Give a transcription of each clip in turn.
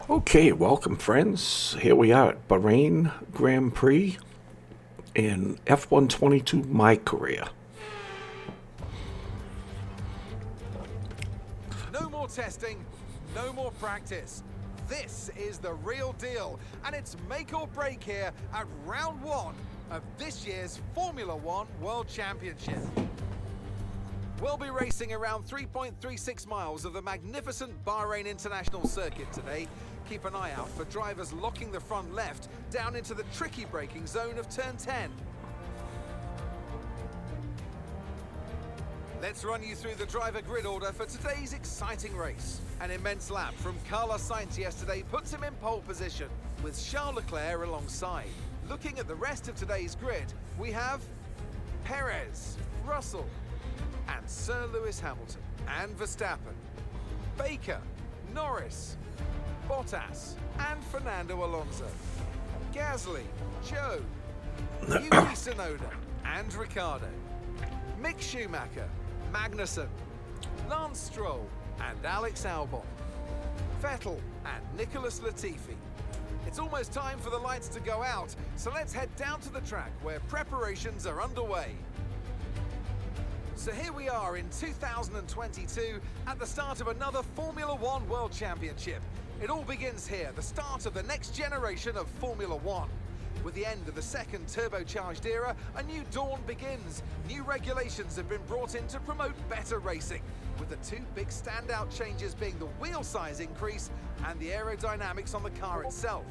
Okay, welcome friends. Here we are at Bahrain Grand Prix in F122 My Career. No more testing, no more practice. This is the real deal, and it's make or break here at round one of this year's Formula One World Championship. We'll be racing around 3.36 miles of the magnificent Bahrain International Circuit today. Keep an eye out for drivers locking the front left down into the tricky braking zone of turn 10. Let's run you through the driver grid order for today's exciting race. An immense lap from Carlos Sainz yesterday puts him in pole position, with Charles Leclerc alongside. Looking at the rest of today's grid, we have Perez, Russell, and Sir Lewis Hamilton, and Verstappen, Baker, Norris, Bottas, and Fernando Alonso, Gasly, Joe, Yuki Tsunoda, and Ricciardo, Mick Schumacher, Magnussen, Lance Stroll, and Alex Albon, Vettel, and Nicholas Latifi. It's almost time for the lights to go out, so let's head down to the track where preparations are underway. So here we are in 2022 at the start of another Formula One World Championship. It all begins here, the start of the next generation of Formula One. With the end of the second turbocharged era, a new dawn begins. New regulations have been brought in to promote better racing, with the two big standout changes being the wheel size increase and the aerodynamics on the car itself.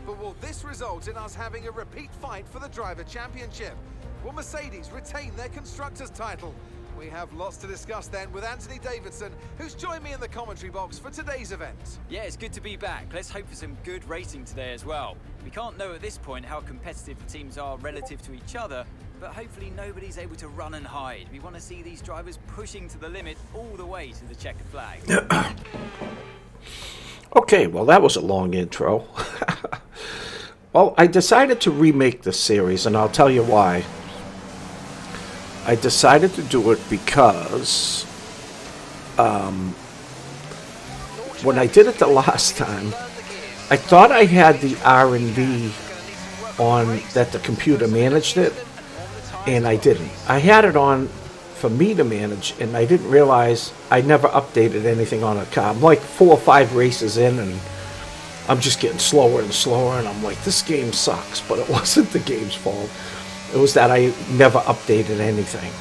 But will this result in us having a repeat fight for the driver championship? Will Mercedes retain their constructors title? We have lots to discuss then with Anthony Davidson, who's joined me in the commentary box for today's event. Yeah, it's good to be back. Let's hope for some good racing today as well. We can't know at this point how competitive the teams are relative to each other, but hopefully nobody's able to run and hide. We want to see these drivers pushing to the limit all the way to the checkered flag. Okay, well that was a long intro. Well, I decided to remake this series, and I'll tell you why. I decided to do it because when I did it the last time, I thought I had the R&D on that the computer managed it, and I didn't. I had it on for me to manage, and I didn't realize I never updated anything on a car. I'm like 4 or 5 races in, and I'm just getting slower and slower, and I'm like, this game sucks, but it wasn't the game's fault. It was that I never updated anything.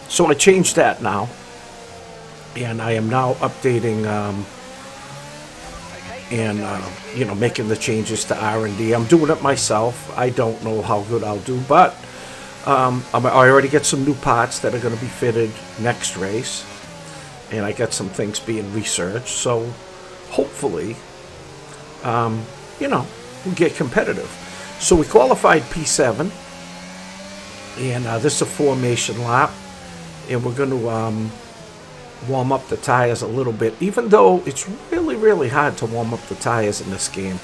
So I changed that now. And I am now updating and making the changes to R&D. I'm doing it myself. I don't know how good I'll do, but I already get some new parts that are going to be fitted next race. And I got some things being researched. So hopefully, we'll get competitive. So we qualified P7, and this is a formation lap, and we're going to warm up the tires a little bit, even though it's really, really hard to warm up the tires in this game.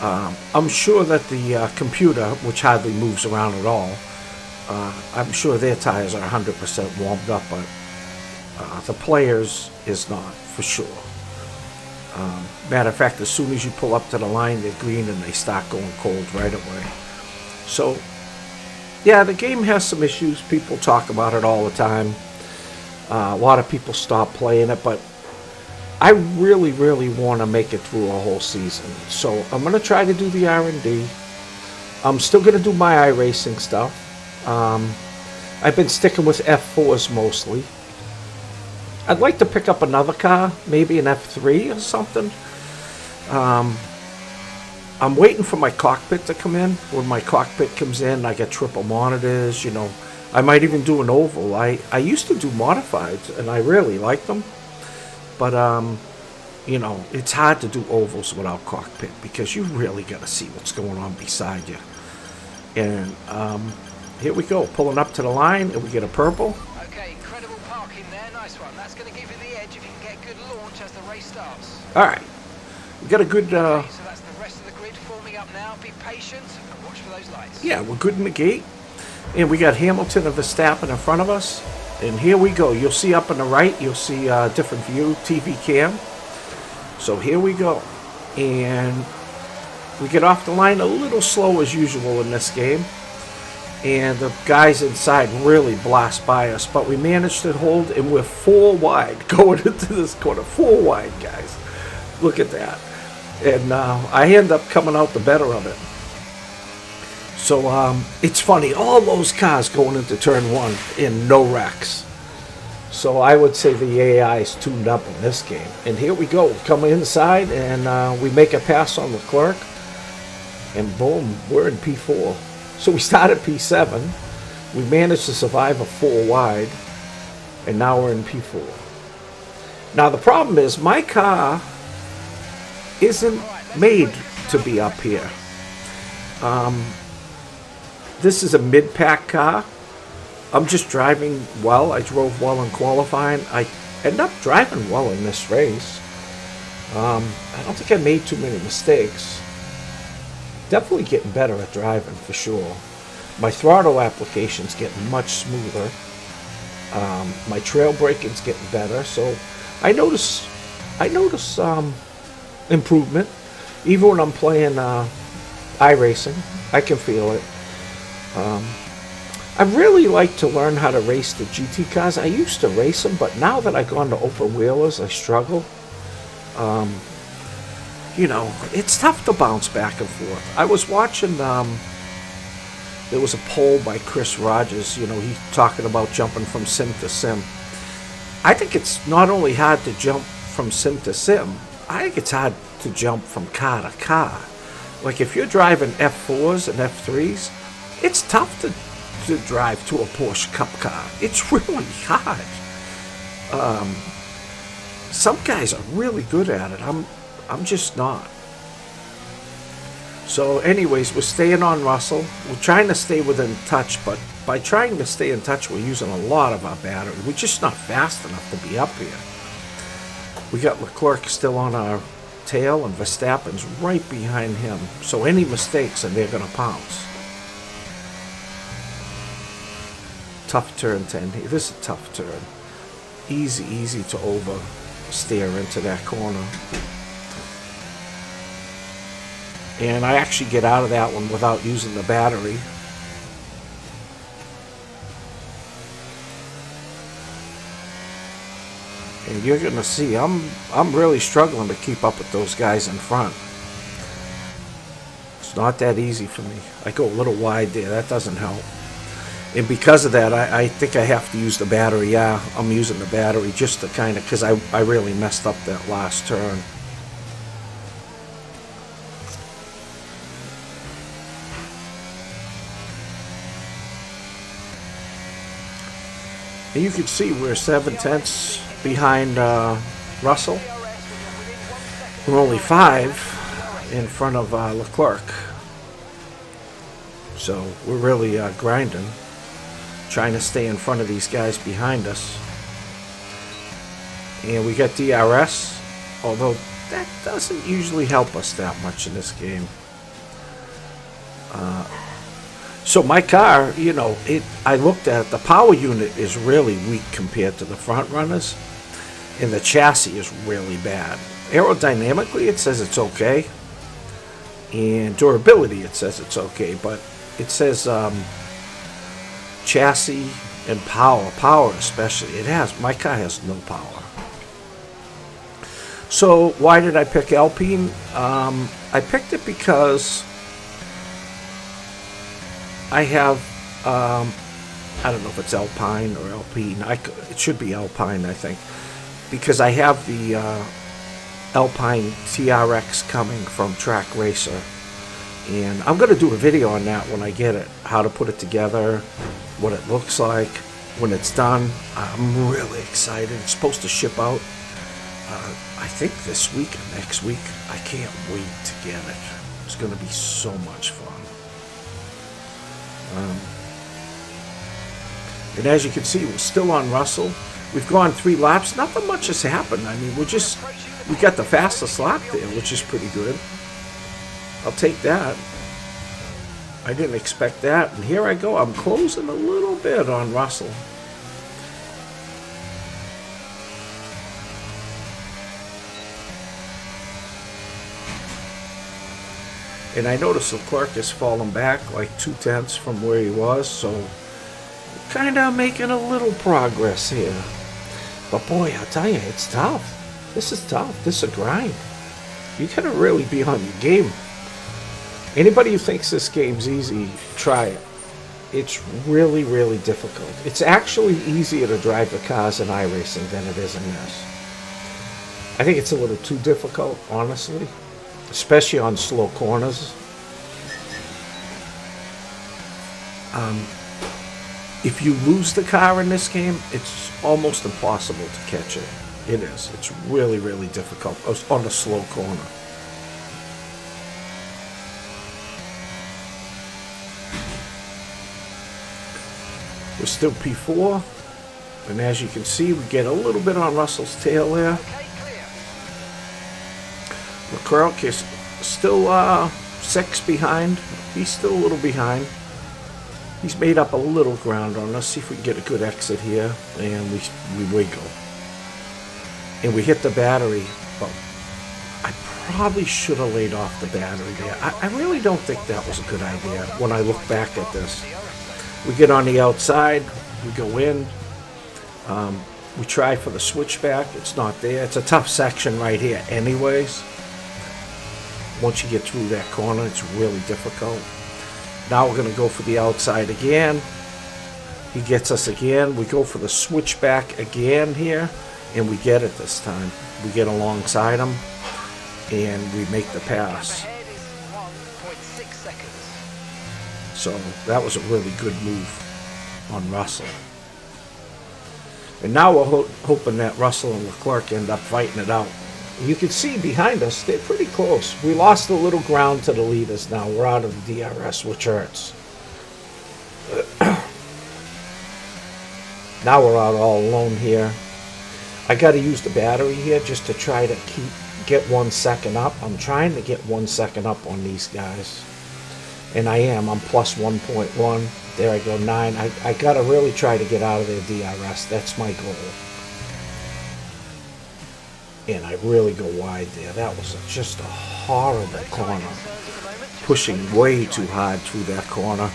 I'm sure that the computer, which hardly moves around at all, I'm sure their tires are 100% warmed up, but the players is not, for sure. Matter of fact, as soon as you pull up to the line, they're green and they start going cold right away. So, yeah, the game has some issues. People talk about it all the time. A lot of people stop playing it, but I really, really want to make it through a whole season. So I'm going to try to do the R&D. I'm still going to do my iracing stuff. I've been sticking with F4s mostly. I'd like to pick up another car, maybe an F3 or something. I'm waiting for my cockpit to come in. When my cockpit comes in, I get triple monitors, I might even do an oval. I used to do modifieds, and I really like them. But, it's hard to do ovals without cockpit because you really got to see what's going on beside you. And here we go, pulling up to the line, and we get a purple. Okay, incredible parking there, nice one. That's going to give you the edge if you can get good launch as the race starts. All right, we got a good... Okay, so that's the rest of the grid forming up now. Be patient and watch for those lights. Yeah, we're good in the gate. And we got Hamilton and Verstappen in front of us. And here we go. You'll see up on the right, you'll see a different view, TV cam. So here we go. And we get off the line a little slow as usual in this game. And the guys inside really blast by us. But we managed to hold, and we're 4 wide going into this corner. 4 wide, guys. Look at that. And I end up coming out the better of it. So it's funny. All those cars going into turn 1 in no wrecks. So I would say the AI is tuned up in this game. And here we go. Come inside, and we make a pass on Leclerc. And boom, we're in P4. So we started P7, we managed to survive a 4 wide, and now we're in P4. Now the problem is my car isn't made to be up here. This is a mid-pack car. I'm just driving well. I drove well in qualifying. I end up driving well in this race. I don't think I made too many mistakes. Definitely getting better at driving for sure. My throttle application's getting much smoother. My trail braking's getting better. So I notice improvement. Even when I'm playing iRacing, I can feel it. I really like to learn how to race the GT cars. I used to race them, but now that I've gone to open wheelers, I struggle. You know, it's tough to bounce back and forth. I was watching, there was a poll by Chris Rogers, you know, he's talking about jumping from sim to sim. I think it's not only hard to jump from sim to sim, I think it's hard to jump from car to car. Like if you're driving F4s and F3s, it's tough to drive to a Porsche Cup car. It's really hard. Some guys are really good at it. I'm just not. So anyways, we're staying on Russell. We're trying to stay within touch, but by trying to stay in touch, we're using a lot of our battery. We're just not fast enough to be up here. We got Leclerc still on our tail, and Verstappen's right behind him. So any mistakes, and they're going to pounce. Tough turn 10 here. This is a tough turn. Easy to oversteer into that corner. And I actually get out of that one without using the battery. And you're going to see, I'm really struggling to keep up with those guys in front. It's not that easy for me. I go a little wide there. That doesn't help. And because of that, I think I have to use the battery. Yeah, I'm using the battery just to kind of, because I really messed up that last turn. And you can see we're 7/10 behind Russell. We're only 5 in front of Leclerc. So we're really grinding, trying to stay in front of these guys behind us. And we got DRS, although that doesn't usually help us that much in this game. So my car, you know, I looked at it, the power unit is really weak compared to the front runners, and the chassis is really bad. Aerodynamically, it says it's okay, and durability, it says it's okay, but it says chassis and power especially, my car has no power. So why did I pick Alpine? I picked it because I have, I don't know if it's Alpine or Alpine. It should be Alpine, I think, because I have the Alpine TRX coming from Track Racer, and I'm going to do a video on that when I get it, how to put it together, what it looks like when it's done. I'm really excited. It's supposed to ship out, I think this week or next week. I can't wait to get it. It's going to be so much fun. And as you can see, we're still on Russell. We've gone 3 laps. Nothing much has happened. I mean, we got the fastest lap there, which is pretty good. I'll take that. I didn't expect that. And here I go. I'm closing a little bit on Russell. And I noticed Leclerc has fallen back like 2/10 from where he was, so kind of making a little progress here. But boy, I'll tell you, it's tough. This is tough. This is a grind. You gotta really be on your game. Anybody who thinks this game's easy, try it. It's really, really difficult. It's actually easier to drive the cars in iRacing than it is in this. I think it's a little too difficult, honestly, especially on slow corners. If you lose the car in this game, it's almost impossible to catch it. It is. It's really, really difficult on a slow corner. We're still P4, and as you can see, we get a little bit on Russell's tail there. Leclerc is still 6 behind. He's still a little behind. He's made up a little ground on us. See if we can get a good exit here, and we wiggle. And we hit the battery, but I probably should have laid off the battery there. I really don't think that was a good idea when I look back at this. We get on the outside, we go in, we try for the switchback, it's not there. It's a tough section right here anyways. Once you get through that corner, it's really difficult. Now we're going to go for the outside again. He gets us again. We go for the switchback again here, and we get it this time. We get alongside him, and we make the pass. So that was a really good move on Russell. And now we're hoping that Russell and Leclerc end up fighting it out. You can see behind us, they're pretty close. We lost a little ground to the leaders now. We're out of the DRS, which hurts. Now we're out all alone here. I got to use the battery here just to try to get 1 second up. I'm trying to get 1 second up on these guys. And I am. I'm plus 1.1. There I go, 9. I got to really try to get out of their DRS. That's my goal. And I really go wide there. That was just a horrible corner. Pushing way too hard through that corner.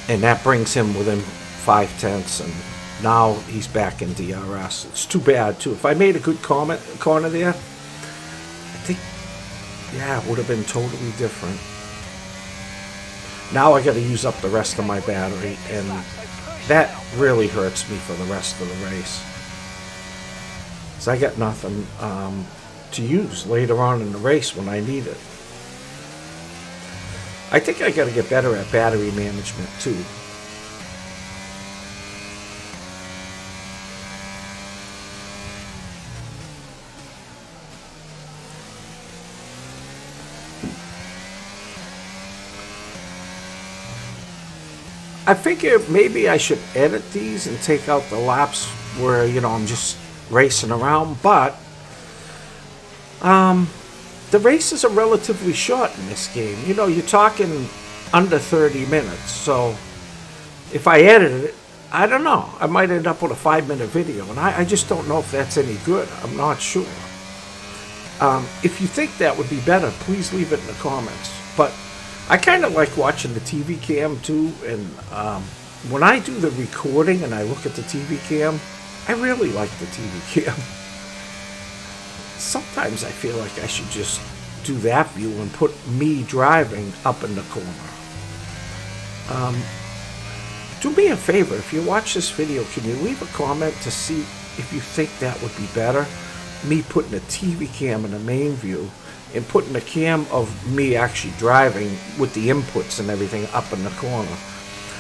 And that brings him within 5/10. And now he's back in DRS. It's too bad, too. If I made a good corner there, I think, yeah, it would have been totally different. Now I got to use up the rest of my battery, and that really hurts me for the rest of the race. So I got nothing to use later on in the race when I need it. I think I got to get better at battery management too. I figure maybe I should edit these and take out the laps where, you know, I'm just racing around, but the races are relatively short in this game. You know, you're talking under 30 minutes, so if I edited it, I don't know, I might end up with a 5-minute video, and I just don't know if that's any good. I'm not sure. If you think that would be better, please leave it in the comments. But I kind of like watching the TV cam too, and when I do the recording and I look at the TV cam, I really like the TV cam. Sometimes I feel like I should just do that view and put me driving up in the corner. Do me a favor, if you watch this video, can you leave a comment to see if you think that would be better? Me putting a TV cam in the main view and putting a cam of me actually driving with the inputs and everything up in the corner.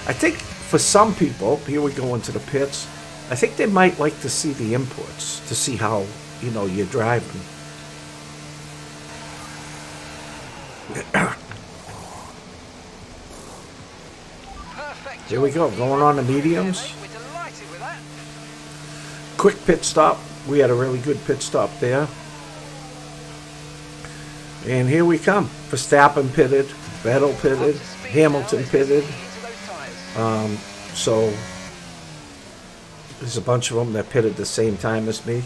I think for some people, here we go into the pits, I think they might like to see the inputs, to see how, you know, you're driving. Here we go, going on the mediums. Quick pit stop. We had a really good pit stop there. And here we come. Verstappen pitted, Vettel pitted, Hamilton pitted. So there's a bunch of them that pitted the same time as me.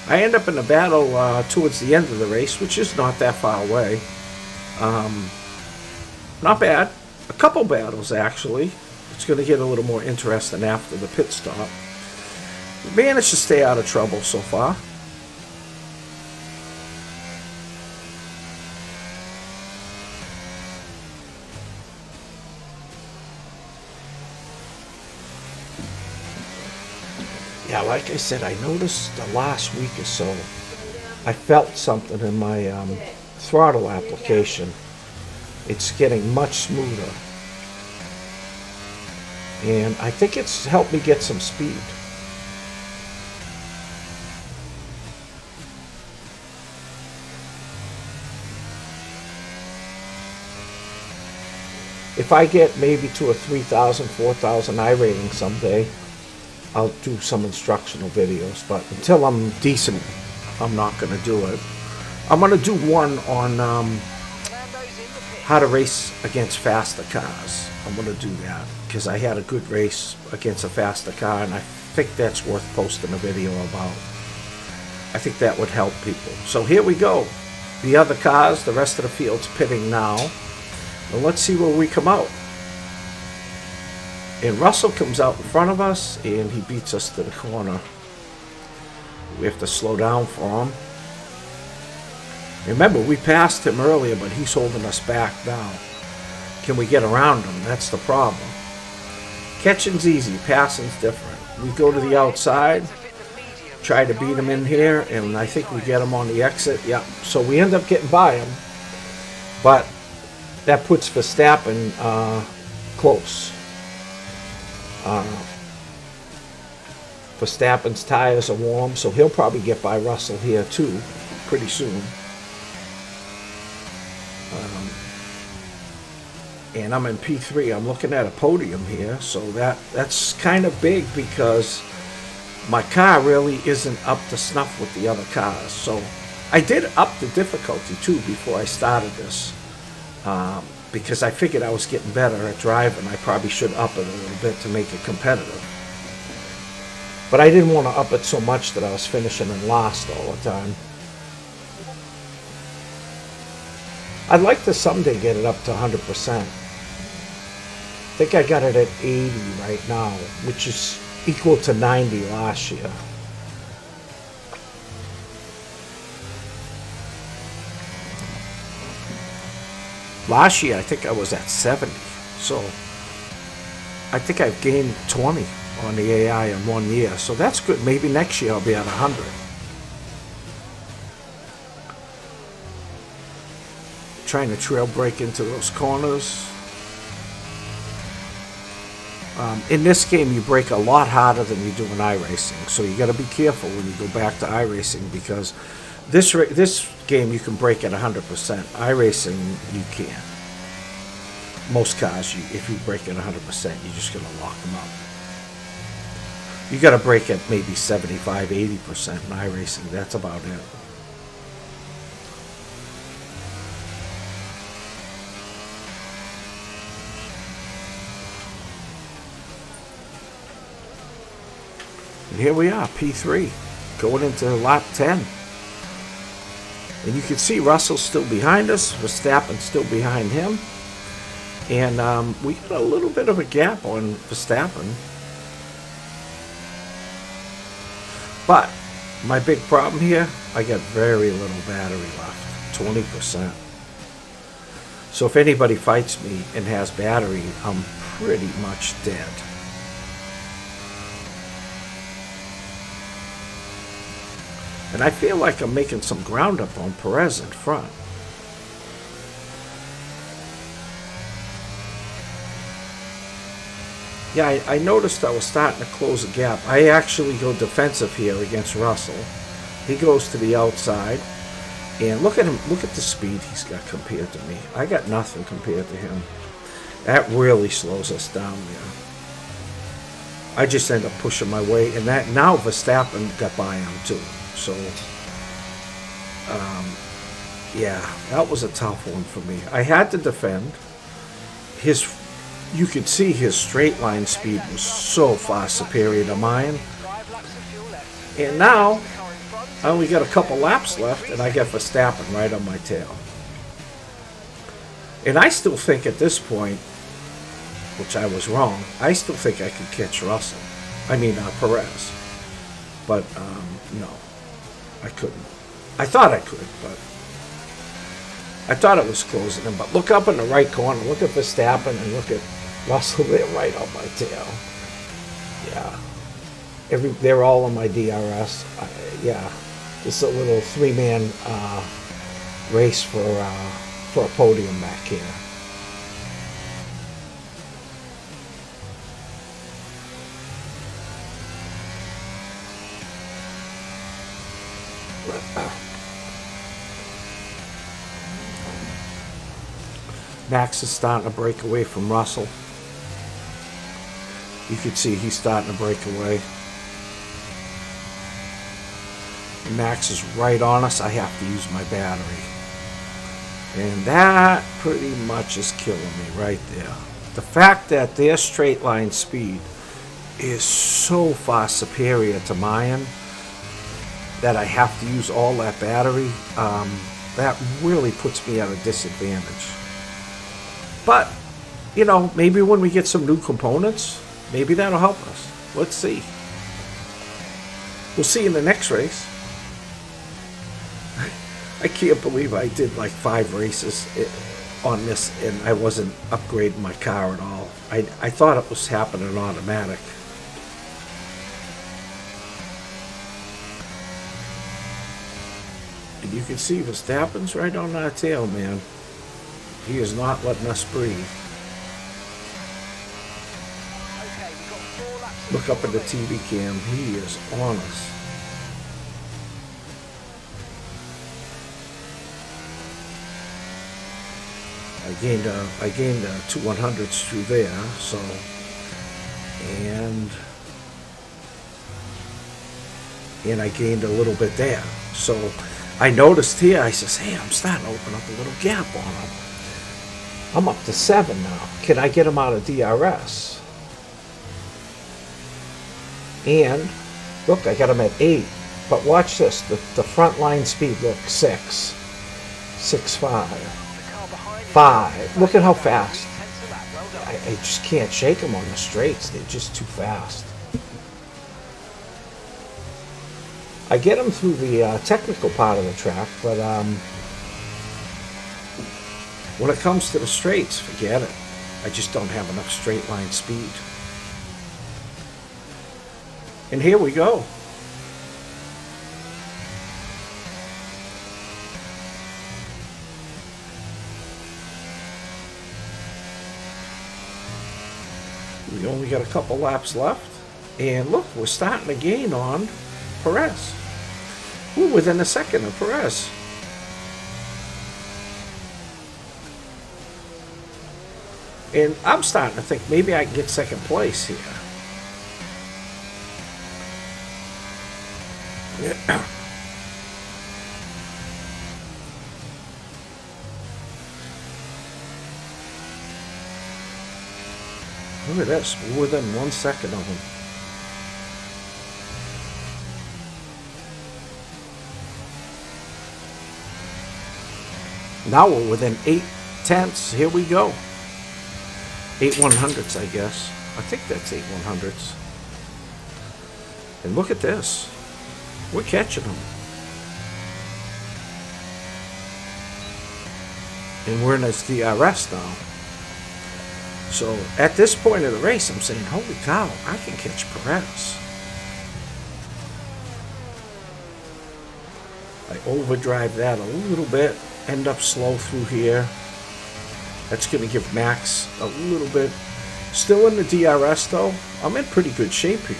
I end up in a battle towards the end of the race, which is not that far away. Not bad. A couple battles, actually. It's going to get a little more interesting after the pit stop. We managed to stay out of trouble so far. Yeah, like I said, I noticed the last week or so, I felt something in my throttle application. It's getting much smoother. And I think it's helped me get some speed. If I get maybe to a 3,000, 4,000 iRating someday, I'll do some instructional videos, but until I'm decent, I'm not going to do it. I'm going to do one on how to race against faster cars. I'm going to do that because I had a good race against a faster car, and I think that's worth posting a video about. I think that would help people. So here we go. The other cars, the rest of the field's pitting now. And let's see where we come out. And Russell comes out in front of us, and he beats us to the corner. We have to slow down for him. Remember, we passed him earlier, but he's holding us back now. Can we get around him? That's the problem. Catching's easy, passing's different. We go to the outside, try to beat him in here, and I think we get him on the exit. Yeah, so we end up getting by him, but that puts Verstappen close. Verstappen's tires are warm, so he'll probably get by Russell here too, pretty soon. And I'm in P3. I'm looking at a podium here, so that's kind of big because my car really isn't up to snuff with the other cars. So I did up the difficulty too before I started this, because I figured I was getting better at driving. I probably should up it a little bit to make it competitive. But I didn't want to up it so much that I was finishing in last all the time. I'd like to someday get it up to 100%. I think I got it at 80 right now, which is equal to 90 last year. Last year, I think I was at 70. So I think I've gained 20 on the AI in 1 year. So that's good. Maybe next year I'll be at 100. Trying to trail brake into those corners. In this game, you brake a lot harder than you do in iRacing. So you got to be careful when you go back to iRacing, because this game you can brake at 100%. iRacing, you can't. Most cars, if you brake at 100%, you're just going to lock them up. You got to brake at maybe 75, 80% in iRacing. That's about it. And here we are, P3, going into lap 10. And you can see Russell's still behind us, Verstappen's still behind him. And we got a little bit of a gap on Verstappen. But my big problem here, I got very little battery left, 20%. So if anybody fights me and has battery, I'm pretty much dead. And I feel like I'm making some ground up on Perez in front. Yeah, I noticed I was starting to close a gap. I actually go defensive here against Russell. He goes to the outside. And look at him, look at the speed he's got compared to me. I got nothing compared to him. That really slows us down there. I just end up pushing my way. And that now Verstappen got by him too. So, yeah, that was a tough one for me. I had to defend. You could see his straight line speed was so far superior to mine. And now, I only got a couple laps left, and I get Verstappen right on my tail. And I still think at this point, which I was wrong, I still think I could catch Russell. I mean, Perez. But, no, I couldn't. I thought I could, but I thought it was closing in. But look up in the right corner. Look at Verstappen and look at Russell there right on my tail. Yeah. They're all on my DRS. Yeah. This is a little three-man race for a podium back here. Max is starting to break away from Russell. You can see he's starting to break away. Max is right on us. I have to use my battery. And that pretty much is killing me right there. The fact that their straight line speed is so far superior to mine that I have to use all that battery, that really puts me at a disadvantage. But, you know, maybe when we get some new components, maybe that'll help us. Let's see. We'll see in the next race. I can't believe I did like 5 races on this and I wasn't upgrading my car at all. I thought it was happening automatic. And you can see Verstappen's right on our tail, man. He is not letting us breathe. Look up at the TV cam. He is on us. I gained 2 100s through there, so, and I gained a little bit there. So I noticed here, I says, hey, I'm starting to open up a little gap on him. I'm up to 7 now. Can I get him out of DRS? And look, I got him at 8. But watch this, the front line speed, look, 6, 6.5. 5. Look at how fast. I just can't shake them on the straights. They're just too fast. I get them through the technical part of the track, but when it comes to the straights, forget it. I just don't have enough straight line speed. And here we go. We only got a couple laps left. And look, we're starting to gain on Perez. We're within a second of Perez. And I'm starting to think maybe I can get second place here. Look at this, we're within 1 second of him. Now we're within 8 tenths. Here we go. 8 100ths, I guess. I think that's 8 100ths. And look at this. We're catching them. And we're in this DRS now. So at this point of the race, I'm saying, holy cow, I can catch Perez. I overdrive that a little bit, end up slow through here. That's going to give Max a little bit. Still in the DRS though. I'm in pretty good shape here.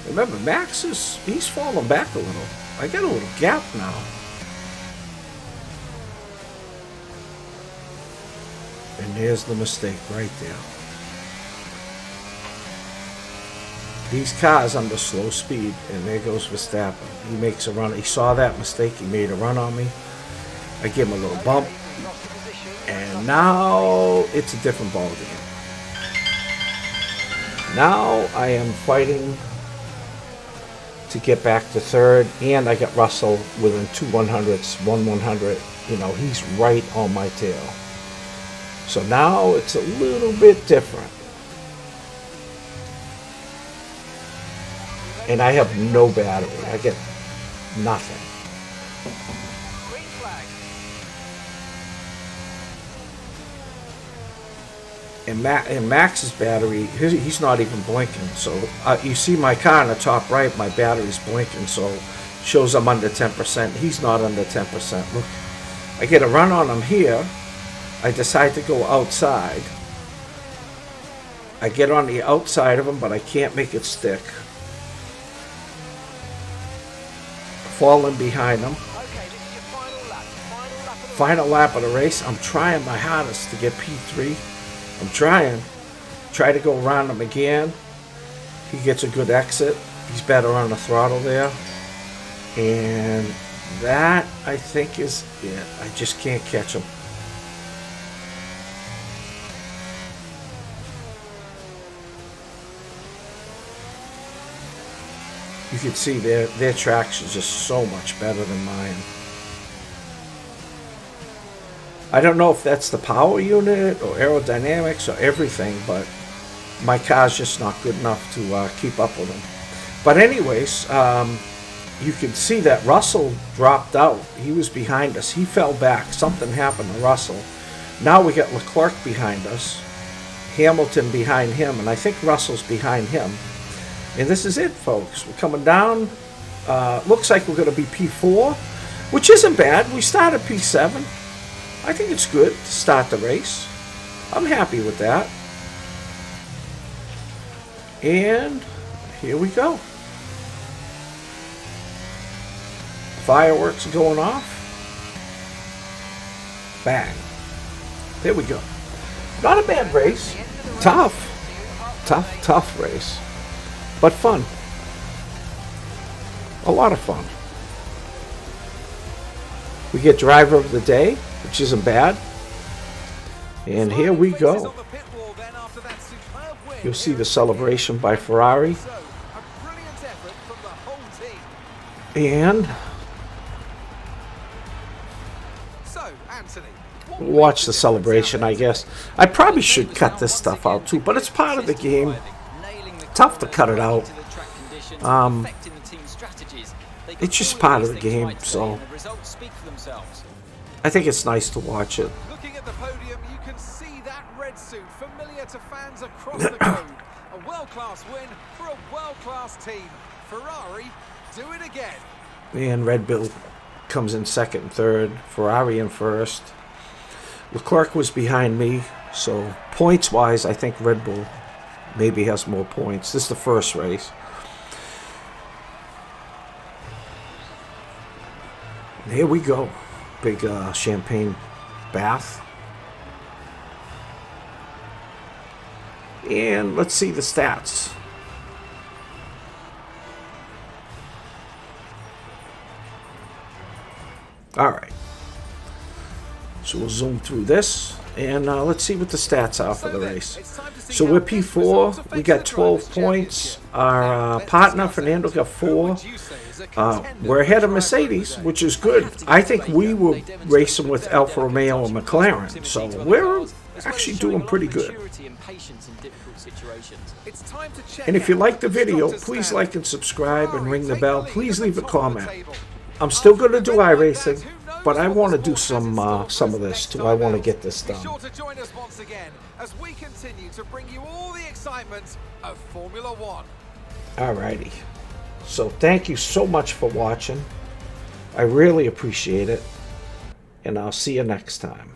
Remember, Max he's falling back a little. I got a little gap now. And there's the mistake right there. These cars under slow speed, and there goes Verstappen. He makes a run. He saw that mistake. He made a run on me. I give him a little bump. And now it's a different ball game. Now I am fighting to get back to third, and I got Russell within 2 100ths, 1 100. You know, he's right on my tail. So now it's a little bit different. And I have no battery. I get nothing. Green flag. And Max's battery, he's not even blinking. So you see my car in the top right, my battery's blinking, so shows I'm under 10%. He's not under 10%. Look, I get a run on him here. I decide to go outside. I get on the outside of him, but I can't make it stick. Falling behind him. Okay, this is your final lap. Final lap of the race. I'm trying my hardest to get P3. I'm trying. Try to go around him again. He gets a good exit. He's better on the throttle there. And that, I think, is it. I just can't catch him. You can see their traction is just so much better than mine. I don't know if that's the power unit or aerodynamics or everything, but my car's just not good enough to keep up with them. But anyways, you can see that Russell dropped out. He was behind us. He fell back. Something happened to Russell. Now we got Leclerc behind us, Hamilton behind him, and I think Russell's behind him. And this is it, folks. We're coming down. Looks like we're going to be P4, which isn't bad. We started P7. I think it's good to start the race. I'm happy with that. And here we go. Fireworks going off. Bang. There we go. Not a bad race. Tough race. But fun. A lot of fun. We get driver of the day, which isn't bad. And here we go. You'll see the celebration by Ferrari. And watch the celebration, I guess. I probably should cut this stuff out too, but it's part of the game. Tough to cut it out. It's just part of the game, so I think it's nice to watch it. Looking at the podium, you can see that red suit familiar to fans across the globe. A world-class win for a world-class team. Ferrari, do it again. And Red Bull comes in second and third. Ferrari in first. Leclerc was behind me, so points-wise, I think Red Bull maybe has more points. This is the first race. And here we go. Big champagne bath. And let's see the stats. All right. So we'll zoom through this. And let's see what the stats are for the race. So we're P4. We got 12 points. Our partner, Fernando, got 4. We're ahead of Mercedes, which is good. I think we were racing with Alfa Romeo and McLaren. So we're actually doing pretty good. And if you like the video, please like and subscribe and ring the bell. Please leave a comment. I'm still going to do iRacing, but I want to do some of this too. I want to get this done. Be sure to join us once again as we continue to bring you all the excitement of Formula One. Alrighty. So thank you so much for watching. I really appreciate it. And I'll see you next time.